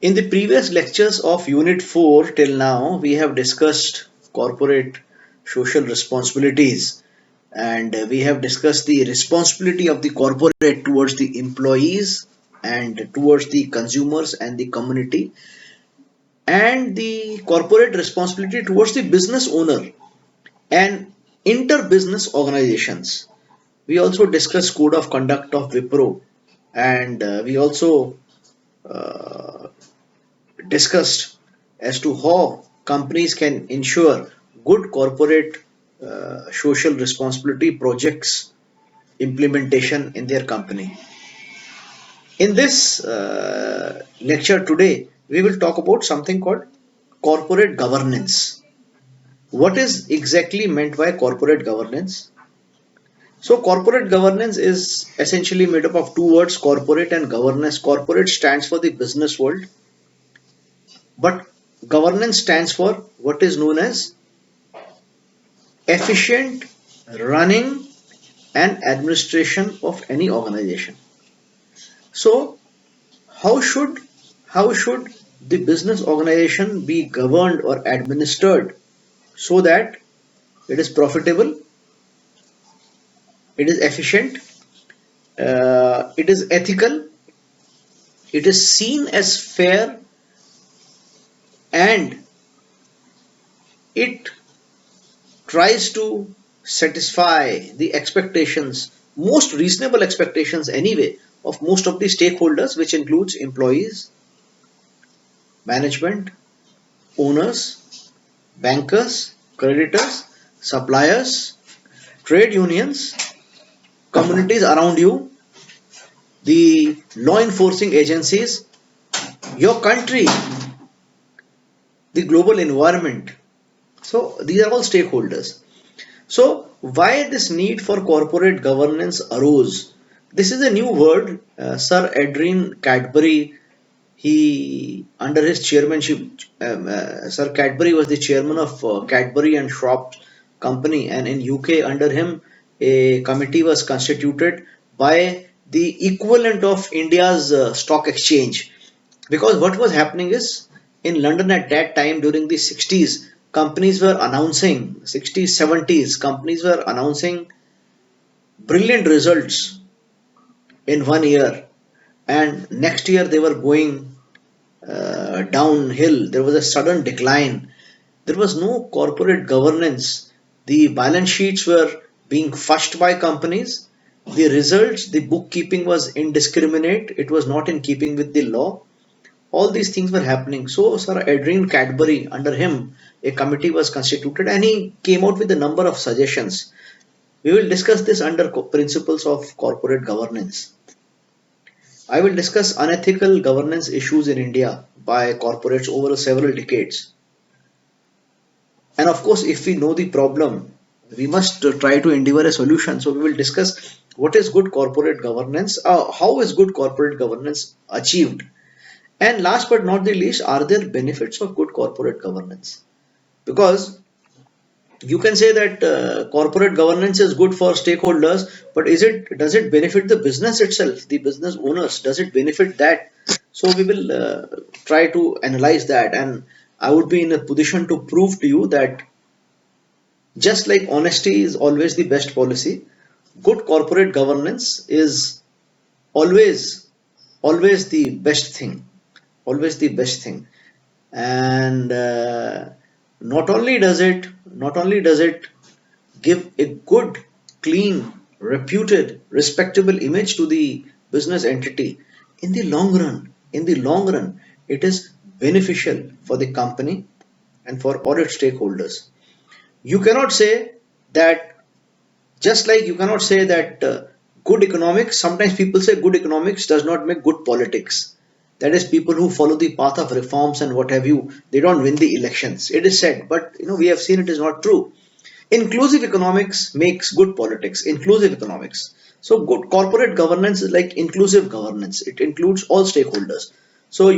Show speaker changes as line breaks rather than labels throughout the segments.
In the previous lectures of Unit 4 till now, we have discussed corporate social responsibilities, and we have discussed the responsibility of the corporate towards the employees and towards the consumers and the community, and the corporate responsibility towards the business owner and inter-business organizations. We also discussed code of conduct of Wipro, and we also uh, discussed as to how companies can ensure good corporate social responsibility projects implementation in their company. In this lecture today, we will talk about something called corporate governance. What is exactly meant by corporate governance? So, corporate governance is essentially made up of two words, corporate and governance. Corporate stands for the business world, but governance stands for what is known as efficient running and administration of any organization. So, how should how should the business organization be governed or administered so that it is profitable, it is efficient, it is ethical, it is seen as fair, and it tries to satisfy the expectations, most reasonable expectations anyway, of most of the stakeholders, which includes employees, management, owners, bankers, creditors, suppliers, trade unions, communities around you, the law enforcing agencies, your country, the global environment. So these are all stakeholders. So, why this need for corporate governance arose? This is a new word. Sir Adrian Cadbury, he under his chairmanship, Sir Cadbury was the chairman of Cadbury and Schwab company, and in UK under him a committee was constituted by the equivalent of India's stock exchange. Because what was happening is in London at that time during the 60s, companies were announcing 60s, 70s, companies were announcing brilliant results in 1 year, and next year they were going downhill. There was a sudden decline. There was no corporate governance. The balance sheets were being fushed by companies. The results, the bookkeeping was indiscriminate. It was not in keeping with the law. All these things were happening. So Sir Adrian Cadbury, under him, a committee was constituted, and he came out with a number of suggestions. We will discuss this under principles of corporate governance. I will discuss unethical governance issues in India by corporates over several decades. And of course, if we know the problem, we must try to endeavor a solution. So we will discuss what is good corporate governance, how is good corporate governance achieved, and last but not the least, are there benefits of good corporate governance? Because you can say that corporate governance is good for stakeholders, but does it benefit the business itself, the business owners? Does it benefit that? So we will try to analyze that, and I would be in a position to prove to you that just like honesty is always the best policy, good corporate governance is always always the best thing, always the best thing. And not only does it give a good, clean, reputed, respectable image to the business entity, in the long run it is beneficial for the company and for all its stakeholders. You cannot say that, just like you cannot say that good economics, sometimes people say good economics does not make good politics. That is, people who follow the path of reforms and what have you, they don't win the elections. It is said, but we have seen it is not true. Inclusive economics makes good politics. Inclusive economics. So good corporate governance is like inclusive governance. It includes all stakeholders. So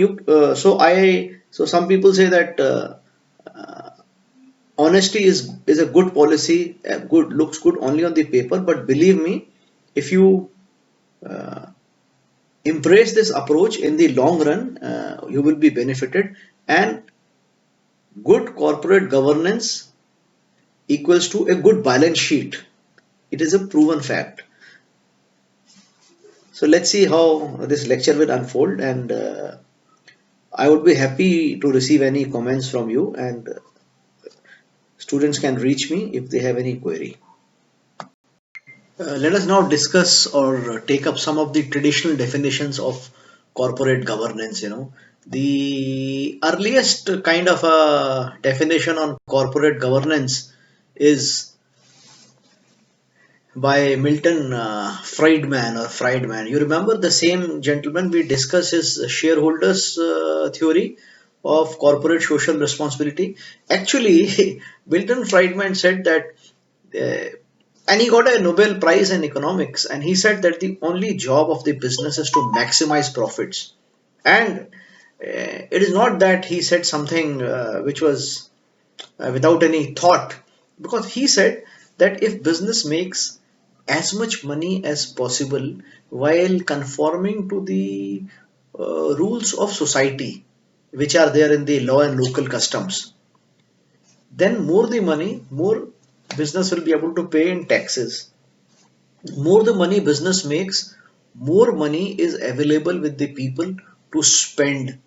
some people say that honesty is a good policy. Good looks good only on the paper, but believe me, if you uh, Embrace this approach. In the long run, you will be benefited, and good corporate governance equals to a good balance sheet. It is a proven fact. So let's see how this lecture will unfold, and I would be happy to receive any comments from you, and students can reach me if they have any query. Let us now discuss or take up some of the traditional definitions of corporate governance. The earliest kind of a definition on corporate governance is by Milton Friedman or Friedman. You remember the same gentleman? We discussed his shareholders theory of corporate social responsibility. Actually, Milton Friedman said that, and he got a Nobel Prize in economics, and he said that the only job of the business is to maximize profits. And it is not that he said something which was without any thought, because he said that if business makes as much money as possible while conforming to the rules of society which are there in the law and local customs, then more the money, more business will be able to pay in taxes. More the money business makes, more money is available with the people to spend.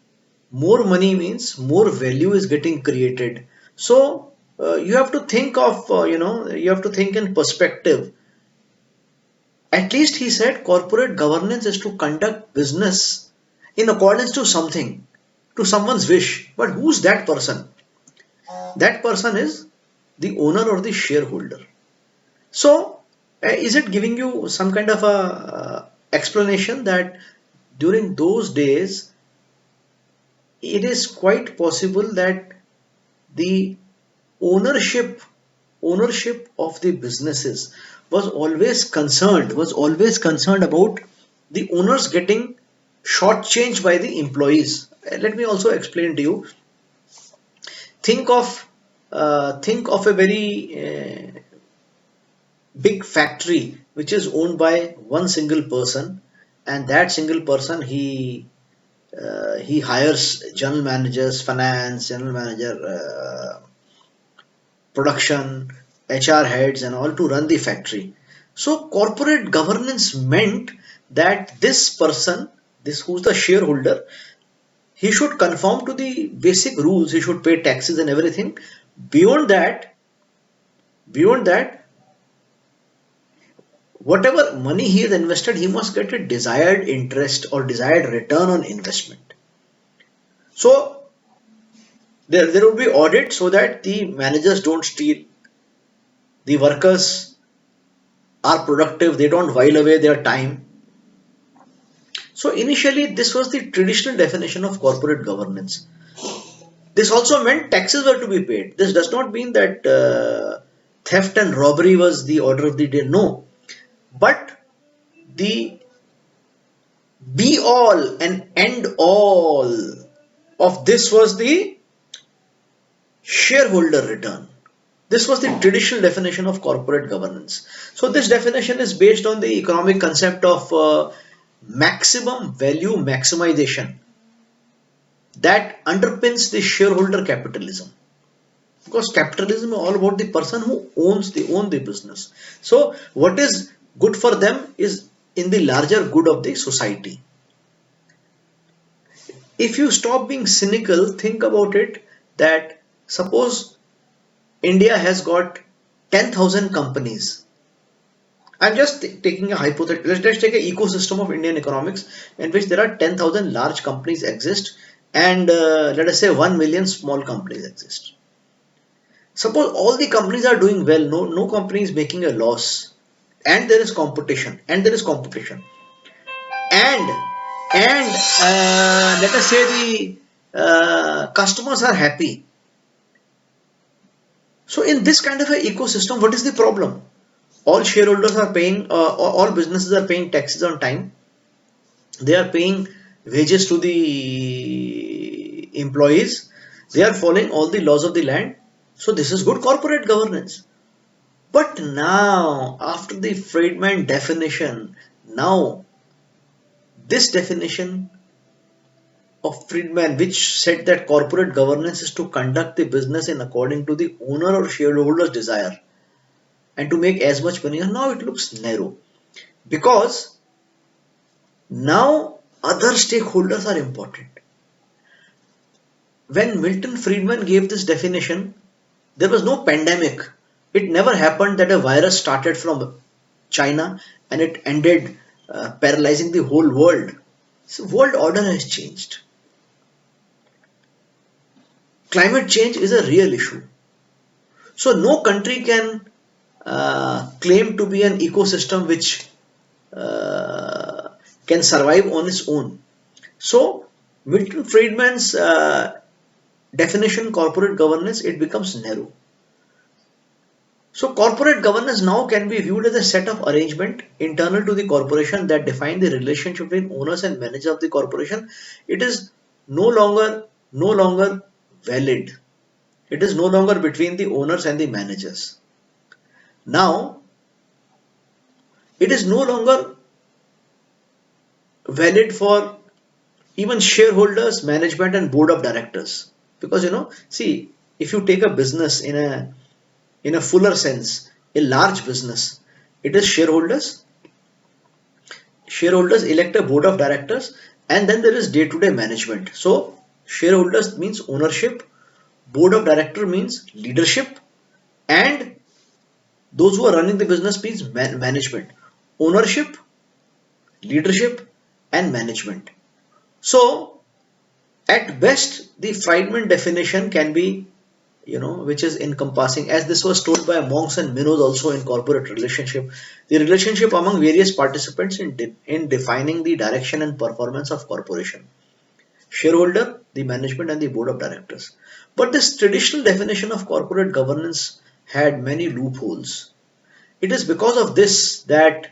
More money means more value is getting created. So you have to think of, you have to think in perspective. At least he said corporate governance is to conduct business in accordance to something, to someone's wish. But who's that person? That person is the owner or the shareholder. So, is it giving you some kind of a explanation that during those days it is quite possible that the ownership ownership of the businesses was always concerned about the owners getting shortchanged by the employees. Let me also explain to you. Think of a very big factory which is owned by one single person, and that single person he hires general managers, finance general manager, production, HR heads, and all to run the factory. So corporate governance meant that this person, this who's the shareholder, he should conform to the basic rules. He should pay taxes and everything. Beyond that beyond that, whatever money he has invested, he must get a desired interest or desired return on investment. So there will be audit so that the managers don't steal, the workers are productive, they don't while away their time. So initially, this was the traditional definition of corporate governance. This also meant taxes were to be paid. This does not mean that theft and robbery was the order of the day. No, but the be all and end all of this was the shareholder return. This was the traditional definition of corporate governance. So this definition is based on the economic concept of maximum value maximization that underpins the shareholder capitalism. Because capitalism is all about the person who own the business. So what is good for them is in the larger good of the society. If you stop being cynical, think about it, that suppose India has got 10,000 companies. I'm just taking a hypothetical. Let's take an ecosystem of Indian economics in which there are 10,000 large companies exist, and let us say 1 million small companies exist. Suppose all the companies are doing well, no company is making a loss, and there is competition, and let us say the customers are happy. So in this kind of an ecosystem, what is the problem? All shareholders are paying, all businesses are paying taxes on time. They are paying wages to the employees. They are following all the laws of the land. So this is good corporate governance. But now, after the Friedman definition, now This definition of Friedman, which said that corporate governance is to conduct the business in according to the owner or shareholder's desire and to make as much money, and now it looks narrow because now other stakeholders are important. When Milton Friedman gave this definition, there was no pandemic. It never happened that a virus started from China and it ended paralyzing the whole world. So world order has changed. Climate change is a real issue. So no country can claim to be an ecosystem which uh, can survive on its own. So Milton Friedman's definition corporate governance, it becomes narrow. So corporate governance now can be viewed as a set of arrangement internal to the corporation that define the relationship between owners and managers of the corporation. It is no longer valid. It is no longer between the owners and the managers. Now it is no longer valid for even shareholders, management, and board of directors. Because see, if you take a business in a fuller sense, a large business, it is shareholders. Shareholders elect a board of directors, and then there is day-to-day management. So shareholders means ownership, board of director means leadership, and those who are running the business means management. Ownership, leadership, and management. So at best, the Friedman definition can be, which is encompassing, as this was told by Monks and Minnows also in corporate relationship, the relationship among various participants in defining the direction and performance of corporation, shareholder, the management, and the board of directors. But this traditional definition of corporate governance had many loopholes. It is because of this that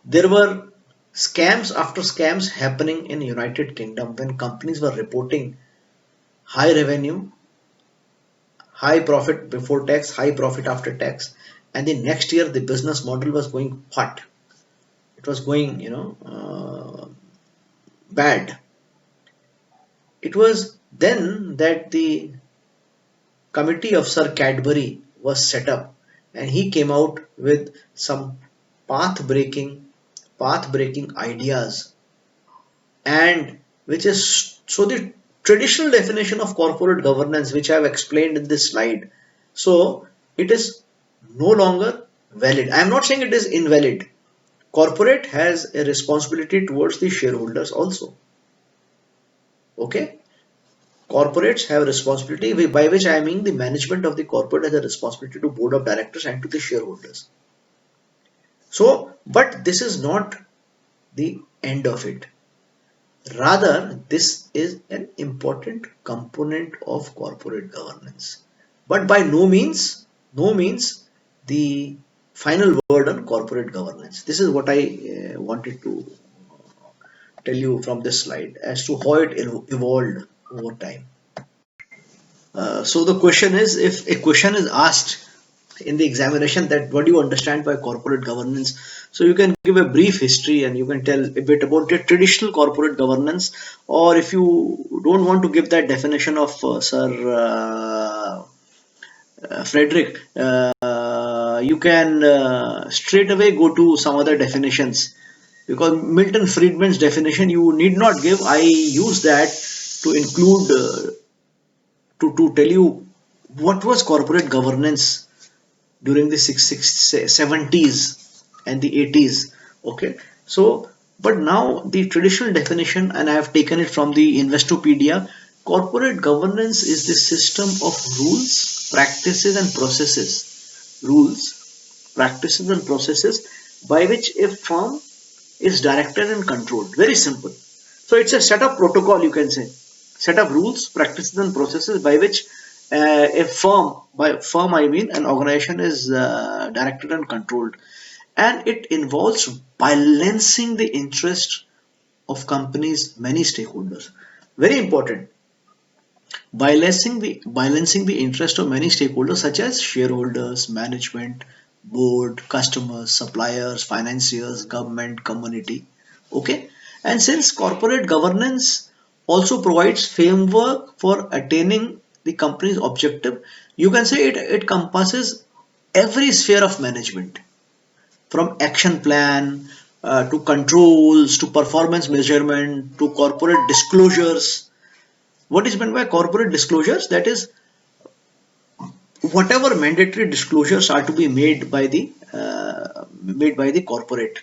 there were scams after scams happening in United Kingdom when companies were reporting high revenue, high profit before tax, high profit after tax, and the next year the business model was going what? It was going, bad. It was then that the committee of Sir Cadbury was set up, and he came out with some path breaking, path breaking ideas, and which is so the traditional definition of corporate governance, which I have explained in this slide. So it is no longer valid. I am not saying it is invalid. Corporate has a responsibility towards the shareholders also. Okay, corporates have a responsibility, by which I mean the management of the corporate has a responsibility to board of directors and to the shareholders. So, but this is not the end of it. Rather, this is an important component of corporate governance, but by no means the final word on corporate governance. This is what I wanted to tell you from this slide as to how it evolved over time. So the question is, if a question is asked in the examination that what do you understand by corporate governance, so you can give a brief history and you can tell a bit about the traditional corporate governance, or if you don't want to give that definition of Sir Frederick, you can straight away go to some other definitions, because Milton Friedman's definition you need not give. I use that to include to tell you what was corporate governance during the 70s and the 80s. Okay, so but now the traditional definition, and I have taken it from the Investopedia. Corporate governance is the system of rules, practices, and processes. Rules, practices, and processes by which a firm is directed and controlled. Very simple. So it's a set of protocol, you can say, set of rules, practices, and processes by which a firm, by firm I mean an organization, is directed and controlled, and it involves balancing the interest of companies' many stakeholders. Very important. Balancing the interest of many stakeholders such as shareholders, management, board, customers, suppliers, financiers, government, community. Okay, and since corporate governance also provides framework for attaining the company's objective, you can say it encompasses every sphere of management, from action plan to controls to performance measurement to corporate disclosures. What is meant by corporate disclosures? That is, whatever mandatory disclosures are to be made by the corporate,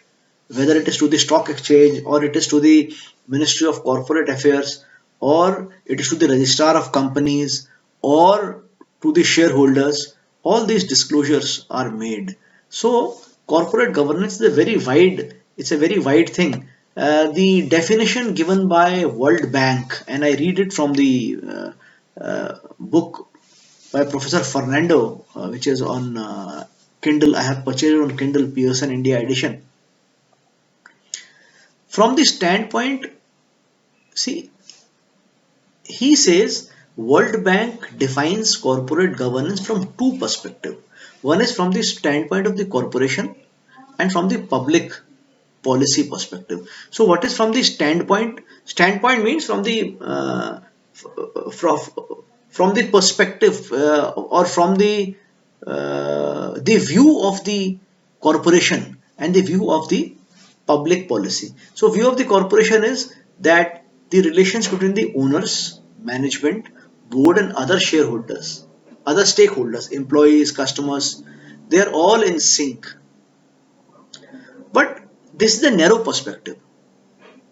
whether it is to the stock exchange or it is to the Ministry of Corporate Affairs or it is to the registrar of companies or to the shareholders, all these disclosures are made. So corporate governance is a very wide, it's a very wide thing. The definition given by World Bank, and I read it from the book by Professor Fernando, which is on Kindle. I have purchased it on Kindle Pearson India edition. From the standpoint, see, he says World Bank defines corporate governance from two perspectives. One is from the standpoint of the corporation and from the public policy perspective. So, what is from the standpoint? Standpoint means from the from the perspective or from the view of the corporation and the view of the public policy. So, view of the corporation is that the relations between the owners, management, board, and other shareholders, other stakeholders, employees, customers, they are all in sync. But this is the narrow perspective.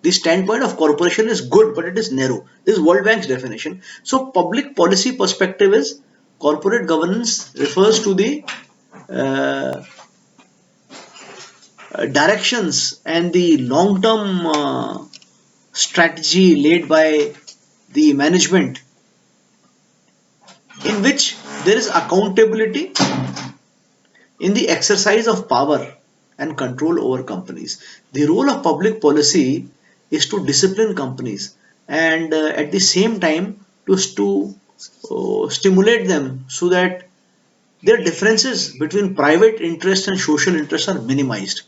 The standpoint of corporation is good, but it is narrow. This is World Bank's definition. So, public policy perspective is corporate governance refers to the uh, directions and the long-term strategy laid by the management, in which there is accountability in the exercise of power and control over companies. The role of public policy is to discipline companies and at the same time to stimulate them so that their differences between private interest and social interests are minimized.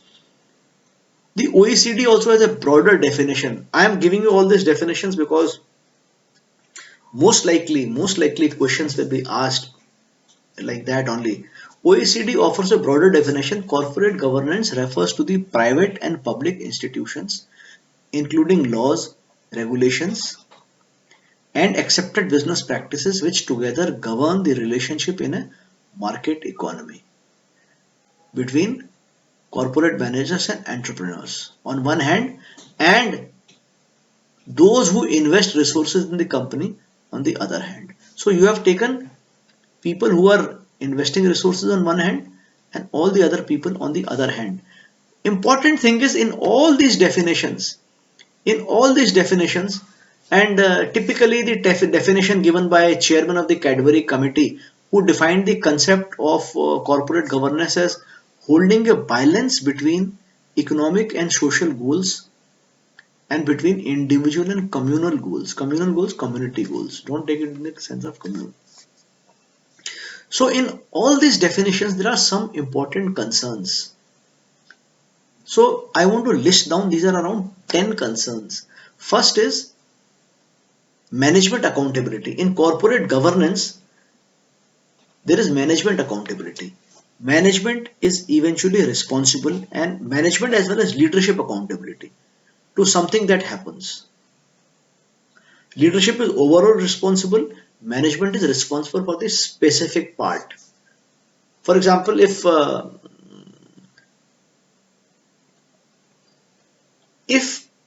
The OECD also has a broader definition. I am giving you all these definitions because most likely questions will be asked like that only. OECD offers a broader definition. Corporate governance refers to the private and public institutions, including laws, regulations, and accepted business practices which together govern the relationship in a market economy between corporate managers and entrepreneurs on one hand, and those who invest resources in the company on the other hand. So you have taken people who are investing resources on one hand and all the other people on the other hand. Important thing is in all these definitions, and typically the definition given by chairman of the Cadbury committee, who defined the concept of corporate governance as holding a balance between economic and social goals and between individual and communal goals, community goals. Don't take it in the sense of communal. So in all these definitions, there are some important concerns. So I want to list down, these are around 10 concerns. First is management accountability. In corporate governance, there is management accountability. Management is eventually responsible, and management as well as leadership accountability to something that happens. Leadership is overall responsible, management is responsible for the specific part. For example, if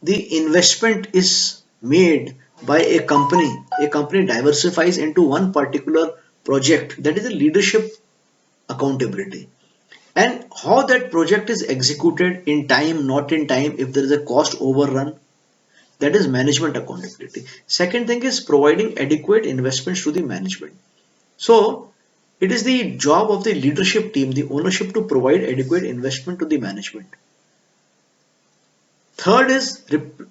the investment is made by a company diversifies into one particular project, that is a leadership accountability. And how that project is executed in time, not in time, if there is a cost overrun, that is management accountability. Second thing is providing adequate investments to the management. So it is the job of the leadership team, the ownership, to provide adequate investment to the management. Third is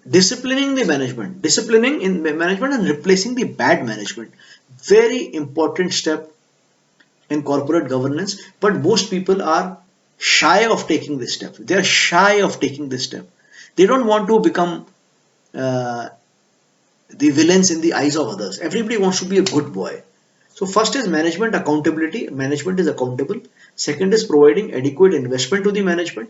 disciplining the management, disciplining in management and replacing the bad management. Very important step in corporate governance, but most people are shy of taking this step. They are shy of taking this step. They don't want to become uh, the villains in the eyes of others. Everybody wants to be a good boy. So first is management accountability. Management is accountable. Second is providing adequate investment to the management.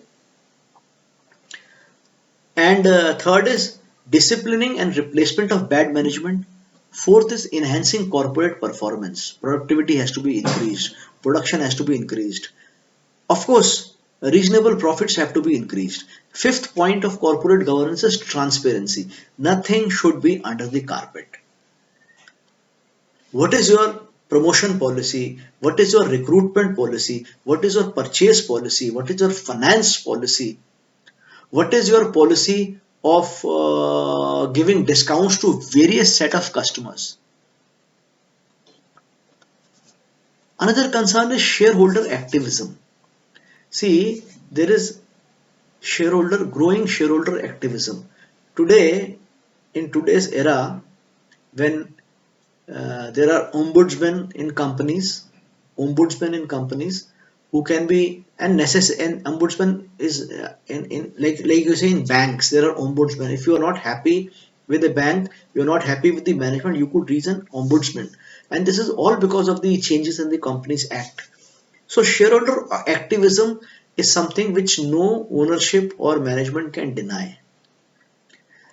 And third is disciplining and replacement of bad management. Fourth is enhancing corporate performance. Productivity has to be increased. Production has to be increased. Of course, reasonable profits have to be increased. Fifth point of corporate governance is transparency. Nothing should be under the carpet. What is your promotion policy? What is your recruitment policy? What is your purchase policy? What is your finance policy? What is your policy of giving discounts to various set of customers? Another concern is shareholder activism. See, there is growing shareholder activism. Today, in today's era, when there are ombudsmen in companies who can be and ombudsman is in like you say in banks there are ombudsmen. If you are not happy with the bank, you are not happy with the management, you could reason ombudsman, and this is all because of the changes in the Companies Act. So shareholder activism is something which no ownership or management can deny.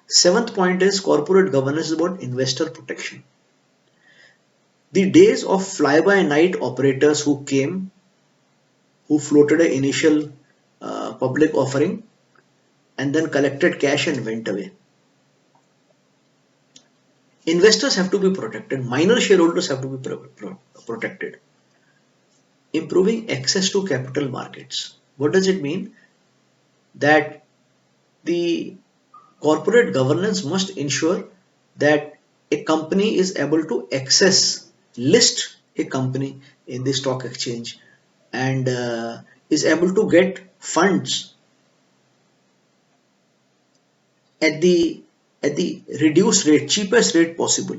Seventh point is corporate governance is about investor protection. The days of fly-by-night operators who floated an initial public offering and then collected cash and went away. Investors have to be protected. Minor shareholders have to be protected. Improving access to capital markets. What does it mean? That the corporate governance must ensure that a company is able to list a company in the stock exchange, and is able to get funds at the reduced rate, cheapest rate possible.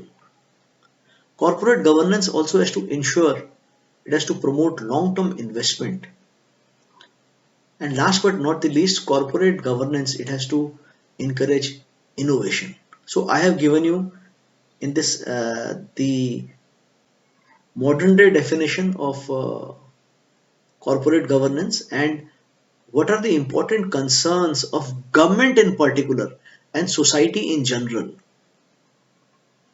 Corporate governance also has to ensure it has to promote long-term investment. And last but not the least, corporate governance it has to encourage innovation. So I have given you in this the modern day definition of corporate governance and what are the important concerns of government in particular and society in general.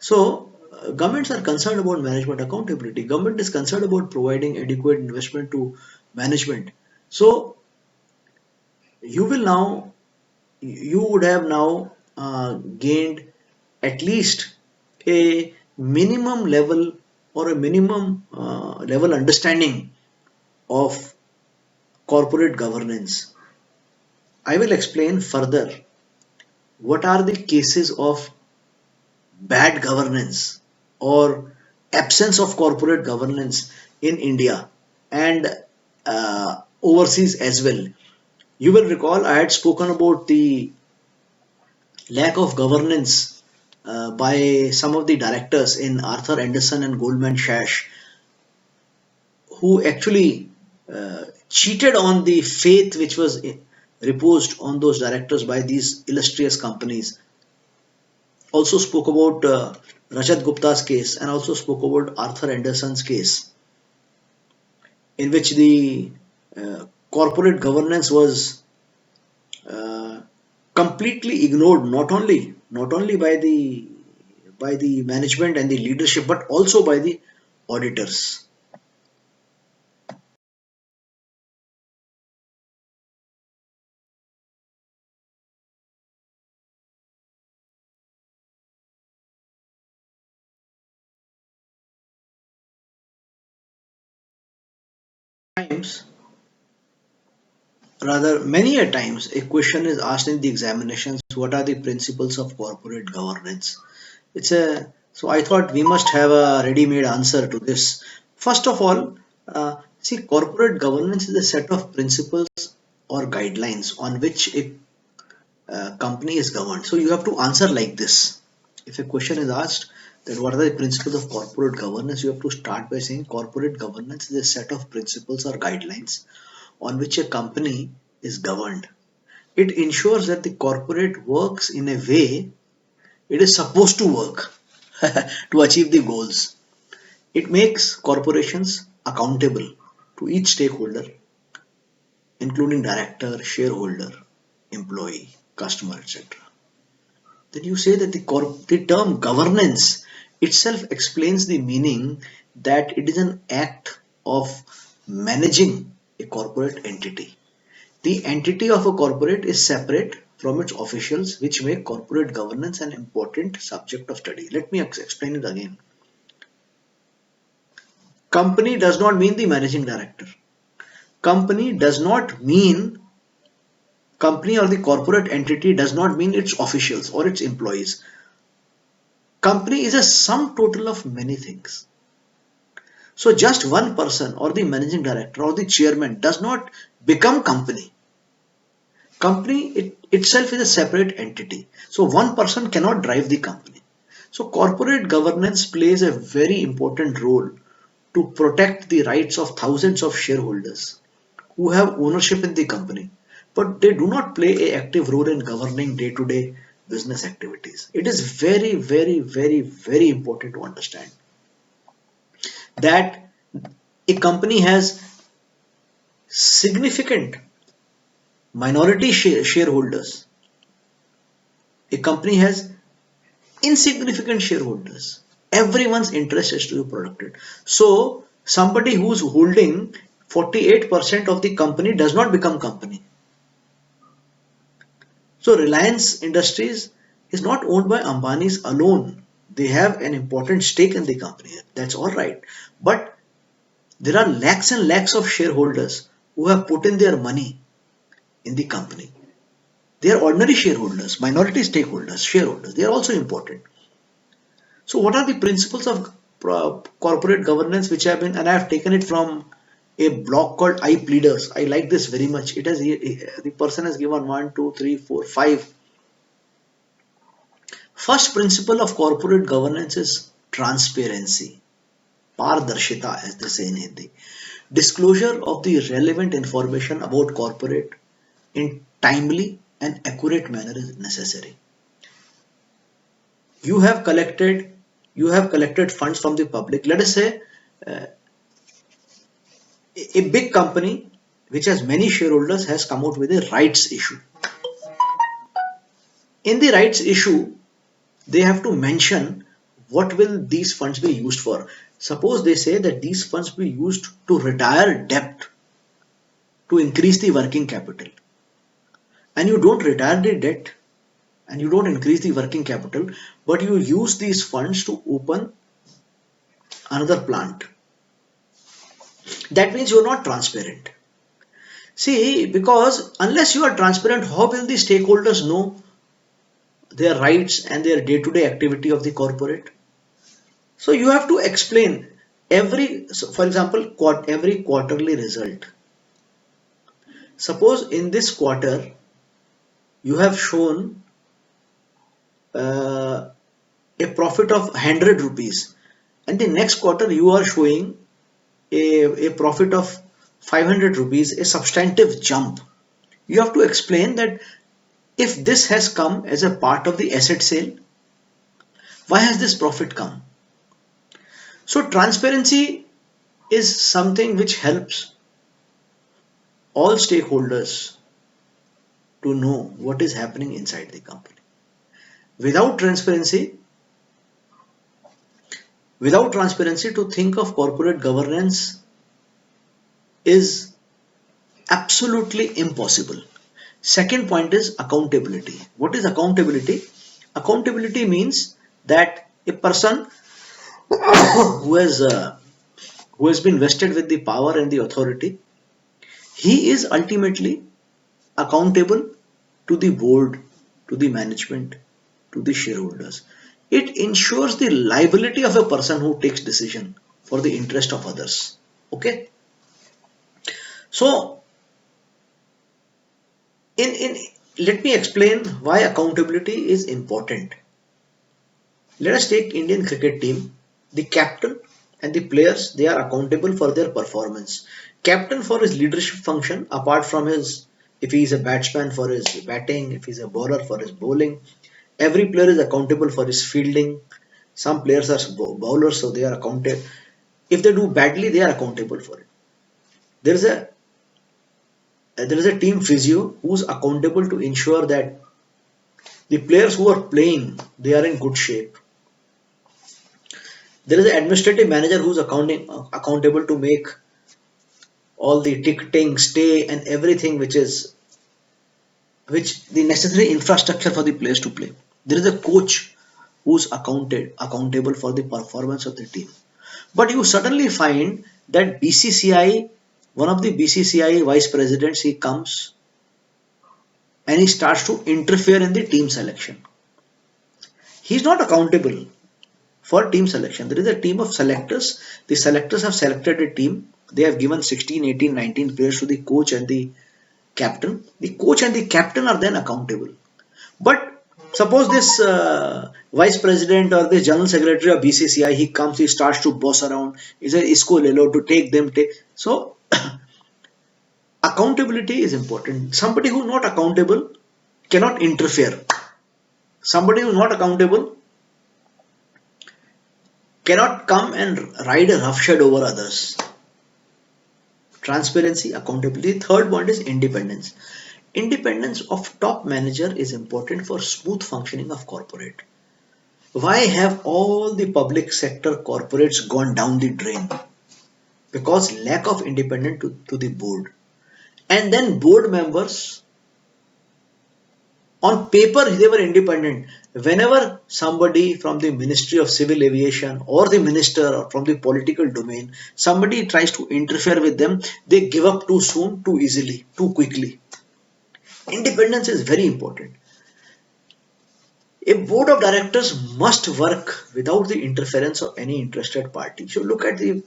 So, governments are concerned about management accountability. Government is concerned about providing adequate investment to management. So, you will now, you would have now gained at least a minimum level or a minimum level understanding of corporate governance. I will explain further what are the cases of bad governance or absence of corporate governance in India and overseas as well. You will recall I had spoken about the lack of governance by some of the directors in Arthur Anderson and Goldman Sachs, who actually cheated on the faith which was reposed on those directors by these illustrious companies. Also spoke about Rajat Gupta's case and also spoke about Arthur Anderson's case, in which the corporate governance was uh, completely ignored, not only by the management and the leadership, but also by the auditors. Times, rather many a times, a question is asked in the examinations: What are the principles of corporate governance? It's a so I thought we must have a ready-made answer to this. First of all, see, corporate governance is a set of principles or guidelines on which a company is governed. So you have to answer like this. If a question is asked that what are the principles of corporate governance, you have to start by saying corporate governance is a set of principles or guidelines on which a company is governed. It ensures that the corporate works in a way it is supposed to work to achieve the goals. It makes corporations accountable to each stakeholder, including director, shareholder, employee, customer, etc. Then you say that the term governance itself explains the meaning that it is an act of managing a corporate entity. The entity of a corporate is separate from its officials, which make corporate governance an important subject of study. Let me explain it again. Company does not mean the managing director. Company does not mean company or the corporate entity does not mean its officials or its employees. Company is a sum total of many things. So just one person or the managing director or the chairman does not become company. Company itself is a separate entity. So one person cannot drive the company. So corporate governance plays a very important role to protect the rights of thousands of shareholders who have ownership in the company, but they do not play an active role in governing day-to-day business activities. It is very, very, very, very important to understand that a company has significant minority shareholders. A company has insignificant shareholders. Everyone's interest is to be protected. So somebody who's holding 48% of the company does not become company. So Reliance Industries is not owned by Ambani's alone. They have an important stake in the company. That's all right. But there are lakhs and lakhs of shareholders who have put in their money in the company. They are ordinary shareholders, minority stakeholders, shareholders. They are also important. So what are the principles of corporate governance which have been, and I have taken it from a blog called iPleaders. I like this very much. It has the person has given one, two, three, four, five. First principle of corporate governance is transparency. Pardarshita, as they say in Hindi. Disclosure of the relevant information about corporate in timely and accurate manner is necessary. You have collected you have collected funds from the public. Let us say uh, a big company which has many shareholders has come out with a rights issue. In the rights issue, they have to mention what will these funds be used for. Suppose they say that these funds will be used to retire debt to increase the working capital, and you don't retire the debt and you don't increase the working capital, but you use these funds to open another plant. That means you're not transparent. See, because unless you are transparent, how will the stakeholders know their rights and their day-to-day activity of the corporate? So you have to explain so for example, every quarterly result. Suppose in this quarter you have shown uh, a profit of 100 rupees, and the next quarter you are showing a profit of 500 rupees, a substantive jump. You have to explain that if this has come as a part of the asset sale, why has this profit come? So transparency is something which helps all stakeholders to know what is happening inside the company. Without transparency, to think of corporate governance is absolutely impossible. Second point is accountability. What is accountability? Accountability means that a person who has uh, who has been vested with the power and the authority, he is ultimately accountable to the board, to the management, to the shareholders. It ensures the liability of a person who takes decision for the interest of others. Okay. So in let me explain why accountability is important. Let us take Indian cricket team. The captain and the players, they are accountable for their performance. Captain for his leadership function, apart from his If he is a batsman for his batting, if he's a bowler for his bowling, every player is accountable for his fielding. Some players are bowlers, so they are accountable. If they do badly, they are accountable for it. There is a there is a team physio who's accountable to ensure that the players who are playing they are in good shape. There is an administrative manager who's accountable to make all the ticketing, stay, and everything which the necessary infrastructure for the players to play. There is a coach who's accountable for the performance of the team. But you suddenly find that BCCI, one of the BCCI vice presidents, he comes and he starts to interfere in the team selection. He's not accountable for team selection. There is a team of selectors. The selectors have selected a team. They have given 16, 18, 19 players to the coach and the captain. The coach and the captain are then accountable. But suppose this vice president or the general secretary of BCCI, he comes, he starts to boss around. He says, "Isko le lo," to take them. Take. So accountability is important. Somebody who is not accountable cannot interfere. Somebody who is not accountable cannot come and ride a roughshod over others. Transparency, accountability. Third point is independence. Independence of top manager is important for smooth functioning of corporate. Why have all the public sector corporates gone down the drain? Because lack of independence to the board. And then board members, on paper they were independent. Whenever somebody from the Ministry of Civil Aviation or the minister or from the political domain, somebody tries to interfere with them, they give up too soon, too easily, too quickly. Independence is very important. A board of directors must work without the interference of any interested party. So look at a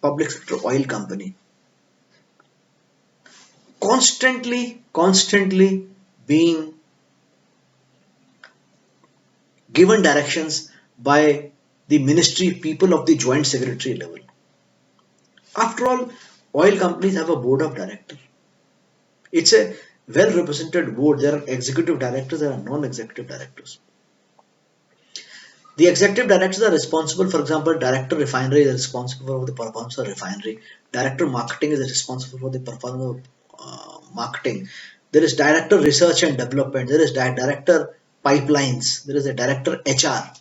public sector oil company. Constantly being given directions by the ministry people of the joint secretary level. After all, oil companies have a board of directors. It's a well represented board. There are executive directors, there are non executive directors. The executive directors are responsible, for example, director refinery is responsible for the performance of refinery, director marketing is responsible for the performance of marketing. There is director research and development, there is director pipelines, there is a director HR.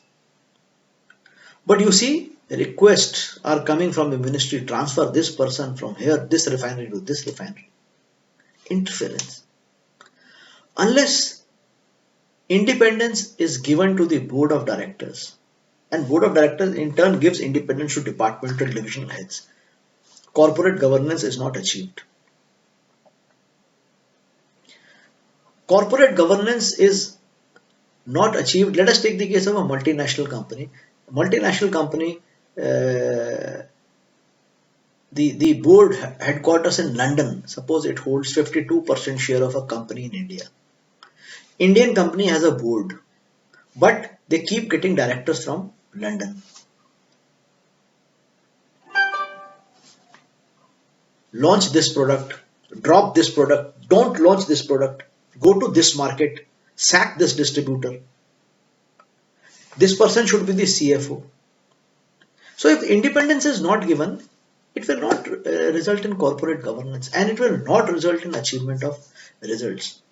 But you see, requests are coming from the ministry, transfer this person from here, this refinery to this refinery. Interference. Unless independence is given to the board of directors, and board of directors in turn gives independence to departmental divisional heads, corporate governance is not achieved. Corporate governance is not achieved. Let us take the case of a multinational company. Multinational company, the board headquarters in London, suppose it holds 52% share of a company in India. Indian company has a board, but they keep getting directors from London. Launch this product, drop this product, don't launch this product, go to this market, sack this distributor. This person should be the CFO. So if independence is not given, it will not result in corporate governance and it will not result in achievement of results.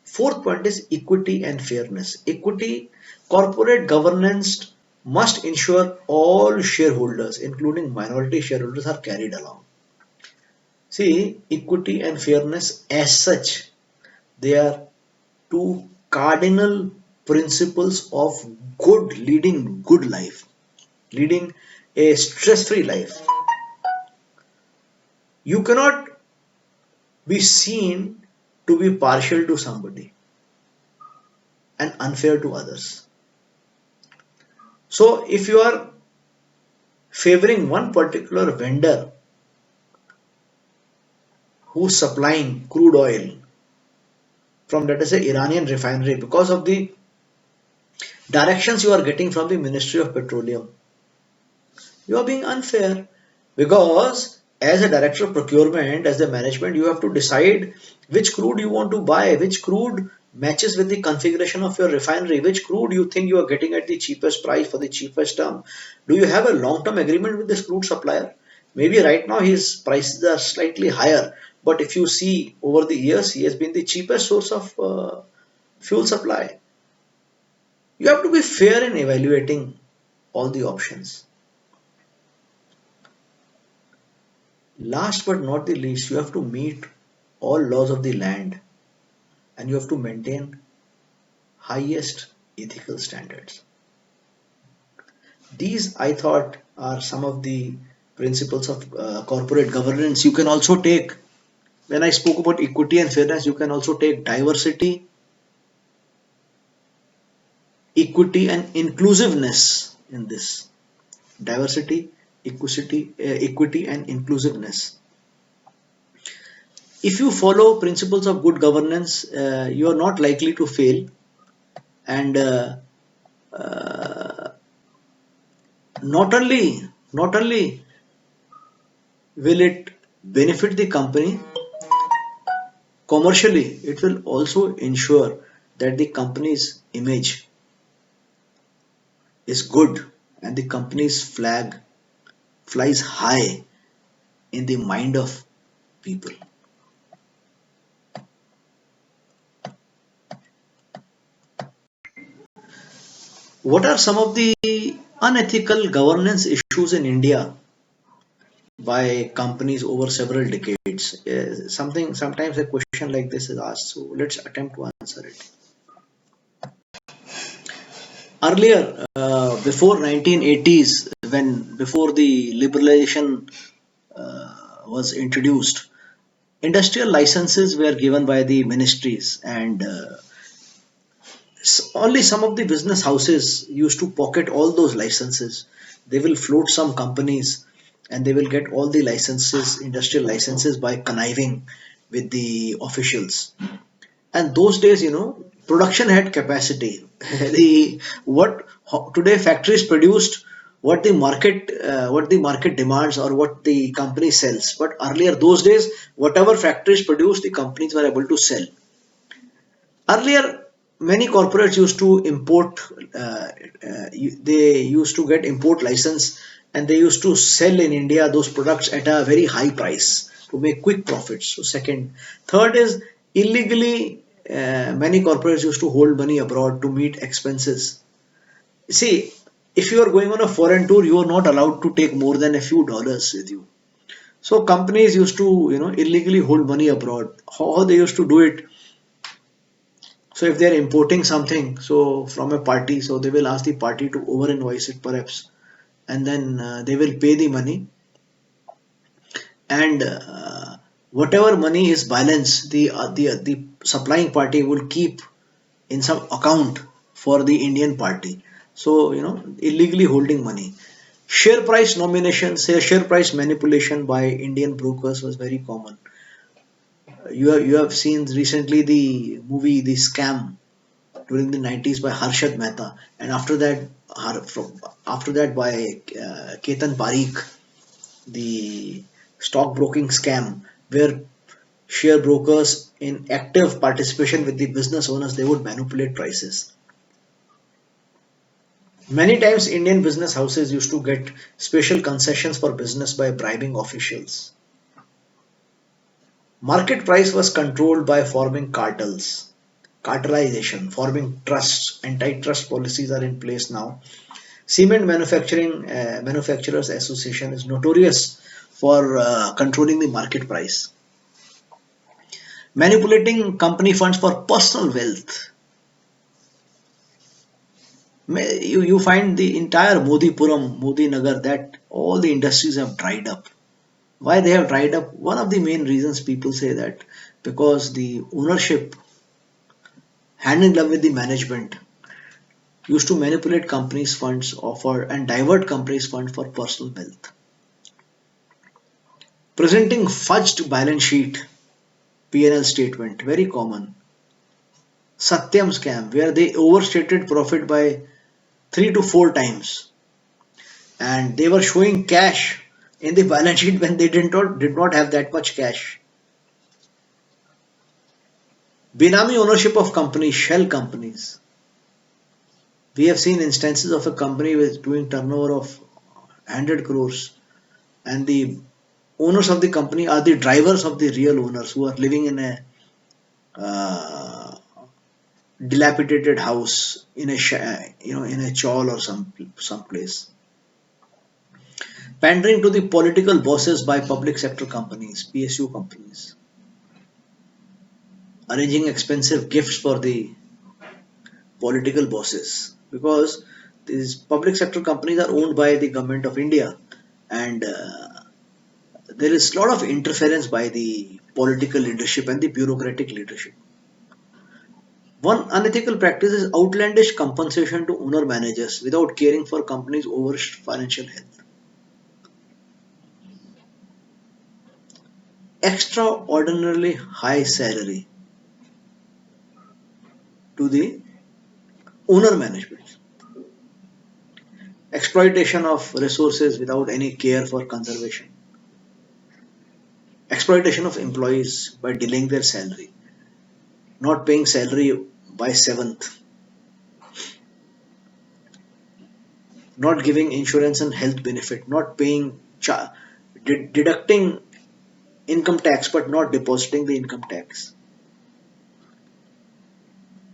Fourth point is equity and fairness. Equity, corporate governance must ensure all shareholders, including minority shareholders, are carried along. See, equity and fairness as such, they are two cardinal principles of leading good life, leading a stress-free life. You cannot be seen to be partial to somebody and unfair to others. So if you are favoring one particular vendor who's supplying crude oil from, let us say, Iranian refinery, because of the directions you are getting from the Ministry of Petroleum, you are being unfair, because As a director of procurement, as the management, you have to decide which crude you want to buy, which crude matches with the configuration of your refinery, which crude you think you are getting at the cheapest price for the cheapest term. Do you have a long-term agreement with this crude supplier? Maybe right now his prices are slightly higher, but if you see over the years, he has been the cheapest source of fuel supply. You have to be fair in evaluating all the options. Last but not the least, you have to meet all laws of the land and you have to maintain highest ethical standards. These, I thought, are some of the principles of corporate governance. You can also take, when I spoke about equity and fairness, you can also take diversity, equity, and inclusiveness in this. Diversity, equity, and inclusiveness. If you follow principles of good governance, you are not likely to fail, and not only will it benefit the company commercially, it will also ensure that the company's image is good and the company's flag flies high in the mind of people. What are some of the unethical governance issues in India by companies over several decades? Sometimes a question like this is asked, so let's attempt to answer it. Earlier, before 1980s, when before the liberalization was introduced, industrial licenses were given by the ministries, and only some of the business houses used to pocket all those licenses. They will float some companies, and they will get all the licenses, industrial licenses, by conniving with the officials. And those days, production had capacity. The what today factories produced what the market demands or what the company sells. But earlier those days, whatever factories produced, the companies were able to sell. Earlier, many corporates used to import. They used to get import license, and they used to sell in India those products at a very high price to make quick profits. So second, third is illegally. Many corporates used to hold money abroad to meet expenses. See, if you are going on a foreign tour, you are not allowed to take more than a few dollars with you. So companies used to, illegally hold money abroad. How they used to do it? So if they're importing something, so from a party, so they will ask the party to over invoice it perhaps, and then they will pay the money, and whatever money is balance, the supplying party will keep in some account for the Indian party. So illegally holding money. Share price nomination, say share price manipulation by Indian brokers was very common. You have seen recently the movie The Scam during the 90s by Harshad Mehta, and after that by Ketan Parikh, the stockbroking scam, where share brokers in active participation with the business owners, they would manipulate prices. Many times Indian business houses used to get special concessions for business by bribing officials. Market price was controlled by forming cartels, cartelization, forming trusts. Antitrust policies are in place now. Cement manufacturing manufacturers association is notorious for controlling the market price, manipulating company funds for personal wealth. You find the entire Modipuram, Modi Nagar, that all the industries have dried up. Why they have dried up? One of the main reasons people say that because the ownership, hand in glove with the management, used to manipulate companies' funds, offer and divert companies' funds for personal wealth. Presenting fudged balance sheet, P&L statement, very common. Satyam scam, where they overstated profit by 3 to 4 times, and they were showing cash in the balance sheet when they did not have that much cash. Binami ownership of companies, shell companies. We have seen instances of a company with doing turnover of 100 crores, and the owners of the company are the drivers of the real owners who are living in a uh, dilapidated house in a in a chawl or some place. Pandering to the political bosses by public sector companies, PSU companies, arranging expensive gifts for the political bosses, because these public sector companies are owned by the government of India, and there is a lot of interference by the political leadership and the bureaucratic leadership. One unethical practice is outlandish compensation to owner managers without caring for companies' over financial health. Extraordinarily high salary to the owner management. Exploitation of resources without any care for conservation. Exploitation of employees by delaying their salary, not paying salary by seventh, not giving insurance and health benefit, not paying deducting income tax but not depositing the income tax.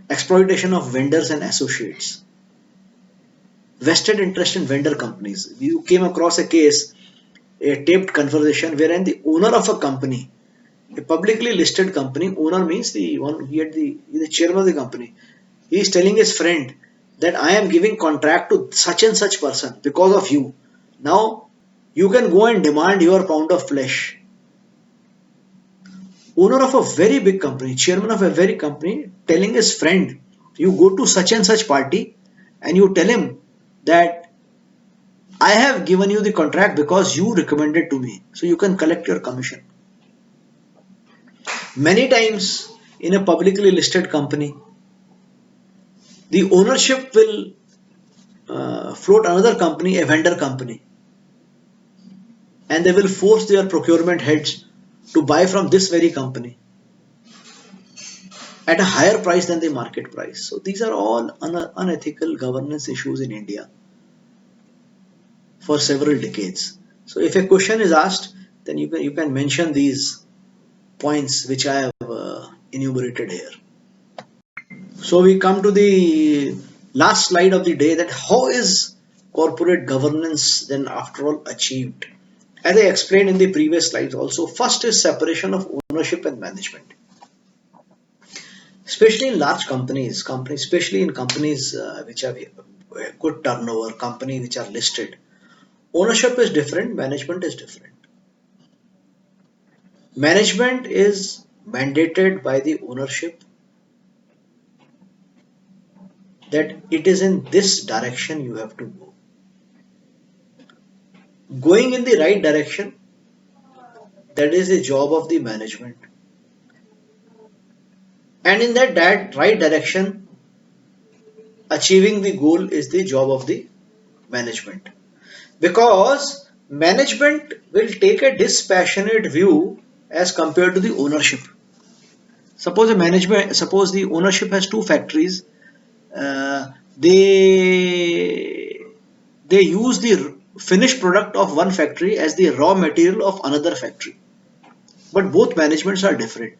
Exploitation of vendors and associates. Vested interest in vendor companies. You came across a case, a taped conversation wherein the owner of a company, a publicly listed company, owner means the one he had the chairman of the company. He is telling his friend that I am giving contract to such and such person because of you. Now you can go and demand your pound of flesh. Owner of a very big company, chairman of a very company, telling his friend, you go to such and such party and you tell him that I have given you the contract because you recommended to me. So you can collect your commission. Many times in a publicly listed company, the ownership will float another company, a vendor company, and they will force their procurement heads to buy from this very company at a higher price than the market price. So these are all unethical governance issues in India for several decades. So if a question is asked, then you can mention these points which I have enumerated here. So we come to the last slide of the day, that how is corporate governance then after all achieved? As I explained in the previous slides also, first is separation of ownership and management. Especially in large companies, especially in companies which have a good turnover, company which are listed, ownership is different, management is different. Management is mandated by the ownership that it is in this direction you have to go. Going in the right direction, that is the job of the management. And in that right direction, achieving the goal is the job of the management. Because management will take a dispassionate view as compared to the ownership. Suppose the ownership has two factories, they use the finished product of one factory as the raw material of another factory, but both managements are different.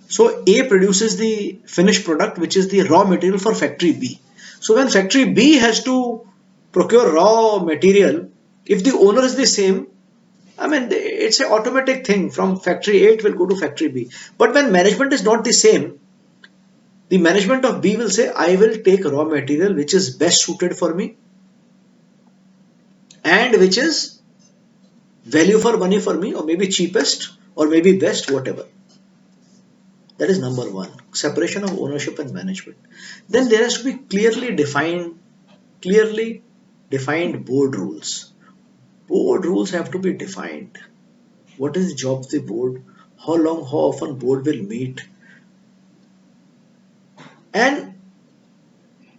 So A produces the finished product, which is the raw material for factory B. So when factory B has to procure raw material, if the owner is the same, I mean, it's an automatic thing. From factory A, it will go to factory B. But when management is not the same, the management of B will say, I will take raw material which is best suited for me and which is value for money for me, or maybe cheapest, or maybe best, whatever. That is number one, separation of ownership and management. Then there has to be clearly defined board rules. Board rules have to be defined. What is the job of the board? How long, how often board will meet? And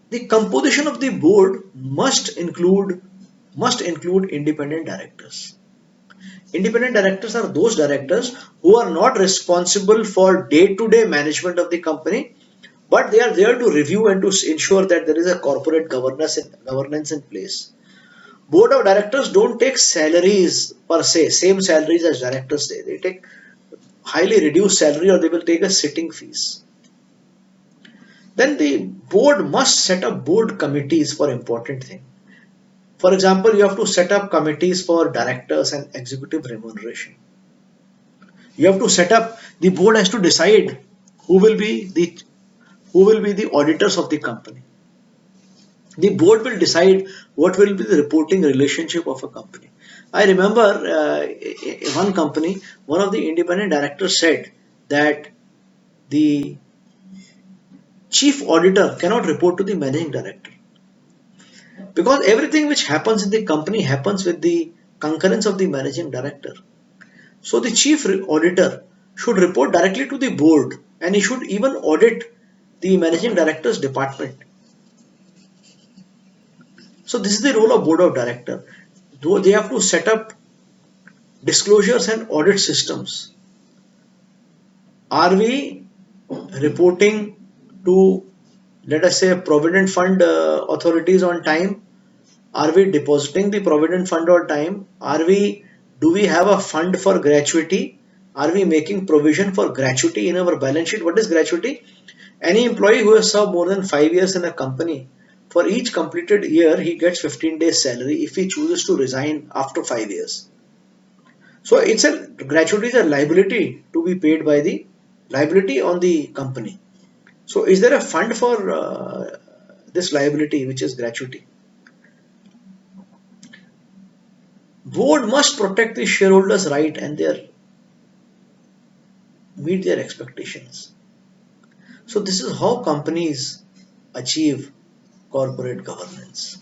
the composition of the board must include must include independent directors. Independent directors are those directors who are not responsible for day-to-day management of the company, but they are there to review and to ensure that there is a corporate governance in place. Board of directors don't take salaries per se, same salaries as directors say. They take highly reduced salary or they will take a sitting fees. Then the board must set up board committees for important things. For example, you have to set up committees for directors and executive remuneration. You have to set up, the board has to decide who will be the who will be the auditors of the company. The board will decide what will be the reporting relationship of a company. I remember one company, one of the independent directors said that the chief auditor cannot report to the managing director because everything which happens in the company happens with the concurrence of the managing director. So the chief auditor should report directly to the board and he should even audit the managing director's department. So this is the role of board of director. Though they have to set up disclosures and audit systems. Are we reporting to, let us say, provident fund authorities on time? Are we depositing the provident fund on time? Do we have a fund for gratuity? Are we making provision for gratuity in our balance sheet? What is gratuity? Any employee who has served more than 5 years in a company, for each completed year, he gets 15 days salary if he chooses to resign after 5 years. So it's a gratuity is a liability to be paid by the liability on the company. So is there a fund for this liability, which is gratuity? Board must protect the shareholders' right and their meet their expectations. So this is how companies achieve corporate governance.